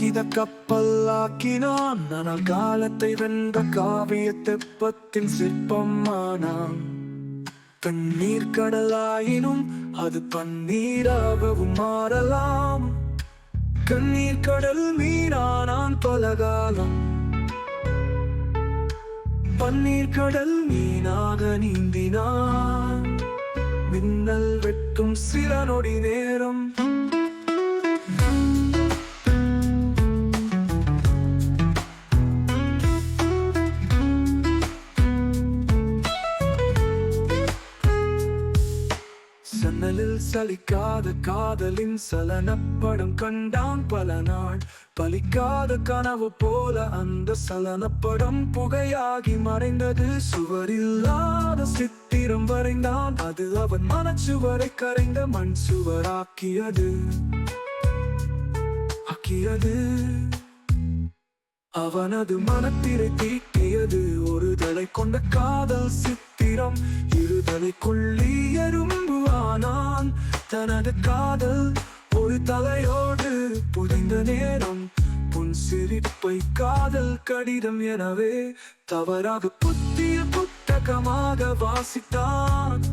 காகித கப்பலாக்கினான். ஆனால் காலத்தை வென்ற காவிய தெப்பத்தின் சிற்பமானான். கண்ணீர் கடலாயினும் அது பன்னீராகவும் மாறலாம். கண்ணீர் கடல் மீனானான் பலகாலம். பன்னீர் கடல் மீனாக நீந்தினான். மின்னல் வெட்டும் சில நொடி நேரம். சன்னலில் சலிக்காத காதலின் சலனப்படம் கண்டான் பல நாள். பலிக்காத கனவு போல அந்த சலனப்படம் புகையாகி மறைந்தது. சுவரில்லாத சித்திரம் வரைந்தான். அது அவன் மனச்சுவரை கரைந்த மண் சுவராக்கியது. அவனது மனத்திரை தீட்டியது. ஒரு தலை கொண்ட காதல் சித்திரம். இருதலைக்குள்ளி எறும்பு ஆனான். தனது காதல் ஒரு தலையோடு புதைந்த நேரம். புன் சிரிப்பை காதல் கடிதம் எனவே தவறாக புத்திய புத்தகமாக வாசித்தான்.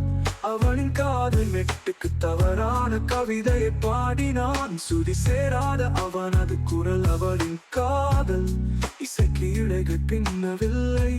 அவனின் காதல் மெட்டுக்கு தவறான கவிதையை பாடினான். சுதி சேராத அவனது குரல் அவளின் காதல் இசைக்கு இழைகள் பின்னவில்லை.